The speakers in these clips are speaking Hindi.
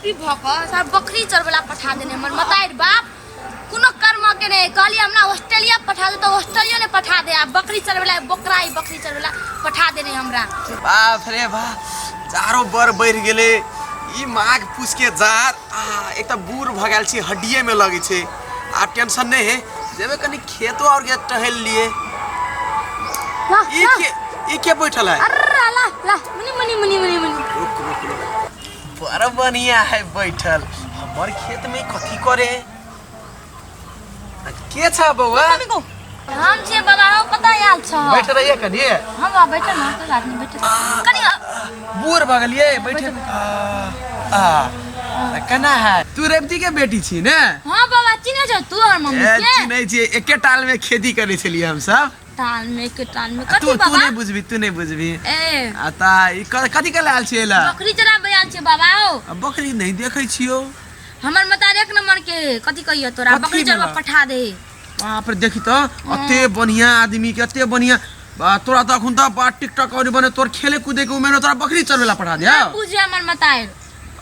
पी भक सब बकरी चरवला पठा देने हमर मताइर बाप कोनो कर्म के नहीं कहली हमरा ऑस्ट्रेलिया पठा दे तो ऑस्ट्रेलिया ने पठा दे आ बकरी चरवला बकरी चरवला पठा देने हमरा बाप रे बा चारो बर बढ़ गेले ई माघ पूछ के जार एक त बूढ़ भगाल छी हड्डिए में लगे छे आ टेंशन नहीं है जेबे कनी खेतो और के टहल लिए ई के बैठल है अरे ला मनी बड़ा बढ़िया है बैठल हमर खेत में कथी करे के छ बौआ हम छे बाबा हो पता याल छ बैठ रहिए कनी हम बा बैठल ना तो आदमी बैठल कनी बूढ़ भगलिए बैठे कना है तू रेवती के बेटी छी ने हां बाबा चिने छ तू और मम्मी के चिने छी एके टाल में खेती करे छलिए हम सब टाल में कथी बाबा तू नहीं बुझबी ए आता ई कथी के लाल छेला बकरी चरा बयाल छे बाबा हो बकरी नहीं देखै छियो हमर मतार एक नंबर के कथी कहियो तोरा बकरी चरवा पठा दे बाप रे देखी तो अते बढ़िया आदमी के अते बढ़िया तोरा त अखुन त बात टिकटॉक और बने तोर खेले कूदे के उमेर तोरा बकरी चरवेला पठा दे पूजे हमर मतार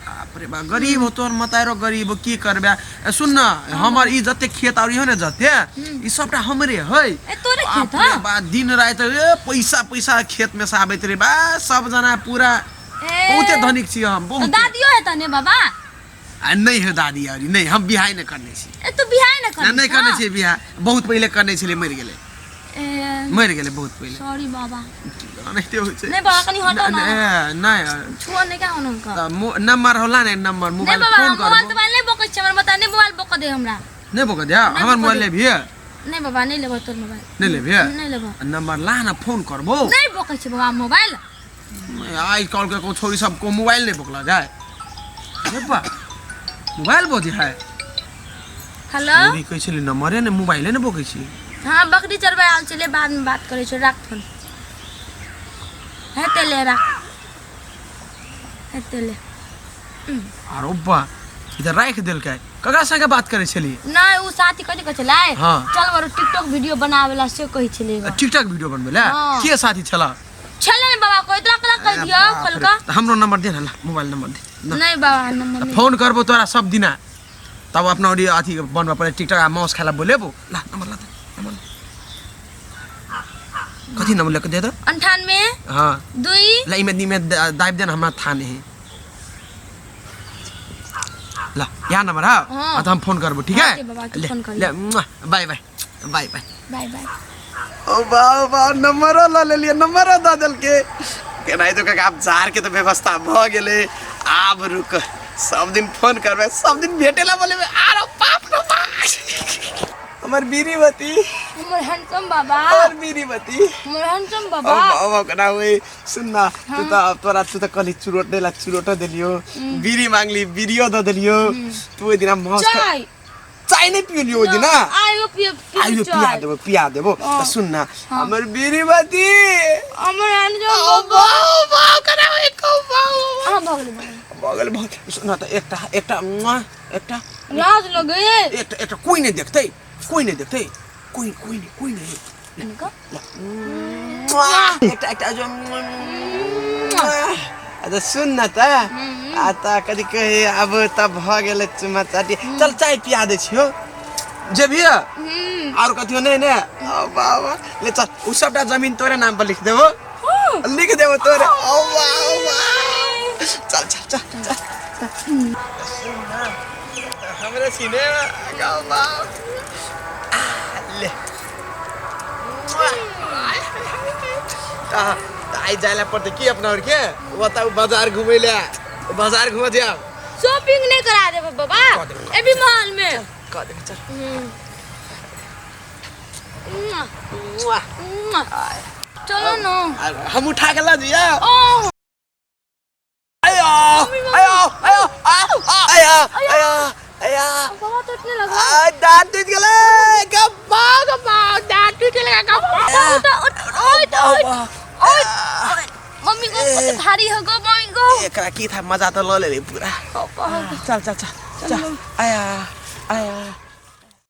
बाप रे बा गरीब हो तोर मतारो गरीब की करबे सुन न हमर ई जते खेत और हो न जते ई सबटा हमरे है ए तोरे खेत ह बा दिन रात पैसा खेत में से आबैत रे बा सब जना पूरा बहुते धनिक छी हम बहुत दादियो है तने बाबा नहीं है दादी यारी नहीं हम बिहाई न करने छी ए तू बिहाई न करने नहीं करने छी बिहा बहुत पहले करने छले मर गेले बहुत पहले सॉरी बाबा नहीं ते होय छै नहीं बाबा कनी हटो ना नहीं छुआ ने का होन का नंबर होला ने नंबर मोबाइल फोन कर मोबाइल तो नहीं बोकै छ हमर मता नहीं मोबाइल बोक दे हमरा नहीं बोक दे हमर मोबाइल ले भी नहीं बाबा नहीं लेबो तोर मोबाइल नहीं लेबे नहीं लेबो नंबर ला ना फोन करबो नहीं बोकै छ बाबा मोबाइल आई कॉल के को छोरी सब को मोबाइल नहीं बोकला जाए बाबा मोबाइल बोझे है हेलो भी कैसे नंबर है ने मोबाइल ने बोकै छी हां बकरी चरवा आल चले बाद में बात करे छ राख फोन है तेले राख है तेले अरे बा इधर राख देल के ककरा संगे बात करे छली नहीं उ साथी कथि कह छलाय हां चल बरो टिकटॉक वीडियो बनावेला से कहि छले टिकटॉक वीडियो बनबेला के साथी छला छले बाबा को इतना कला कह दियो कल का हमरो नंबर दे ना मोबाइल नंबर दे नहीं बाबा नंबर नहीं फोन करबो तोरा सब दिना तब अपना ऑडियो अथी बनबा पड़े टिकटॉक आ माउस खेला बोलेबो ला नंबर ला नंबर कथी नंबर लेके दे दो 98 हां 2 ला इमे में दाब देना हमरा था नहीं ला या नंबर हां तो हम फोन करबो ठीक है ले bye bye bye bye bye bye ओ बा नंबर ला ले लिया नंबर दा दल के नहीं तो का आप जार के तो व्यवस्था भ गेले आब रुक सब दिन फोन करबे सब दिन भेटेला बोले आरो बाप रे बाप हमर बीरीवती हमर हैंडसम बाबा और बीरीवती हमर हैंडसम बाबा ओ कना होई सुनना तू तो कली चुरोट देलियो बीरी मांगली बीरियो द देलियो तू दिन मस्त चाय नहीं पियो दिन आयो पिया देबो तो सुनना हमर बीरीवती हमर हैंडसम बाबा कना होई को हां बगल बहुत सुनना तो एकटा लाज लगे एकटा कोई नहीं देखते कोई नहीं एकटा जो अरे सुन ना त आता कदी कहे अब तब भ गेले चुमा चाटी चल चाय पिया दे छियो जे भी और कथियो नहीं ने बाबा ले चल उ सबटा जमीन तोरे नाम पर लिख देबो तोरे ओ वाह चल हमरे सीने गाओ बा ले आई जाला पड़ते की अपना और के बताओ बाजार घुमेला बाजार घुमा जा शॉपिंग नहीं करा दे बाबा ए भी मॉल में का दे चल चलो ना हम उठा के ला दिया आया बाबा तो इतने लगा दांत टूट गेले गप्पा दांत टूट गेले गप्पा ओए मम्मी को भारी हो गो मम्मी को एकरा की था मजा तो ल ले पूरा पापा चल आया